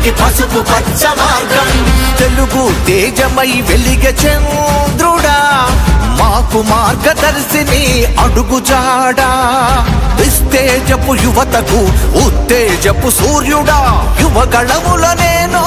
జాతికి పసుపు పచ్చ మార్గం. తెలుగు తేజమై వెలిగే చంద్రుడా, మాకు మార్గదర్శిని అడుగుజాడా. విస్తేజపు యువతకు ఉత్తేజపు సూర్యుడా, యువగళముల నేను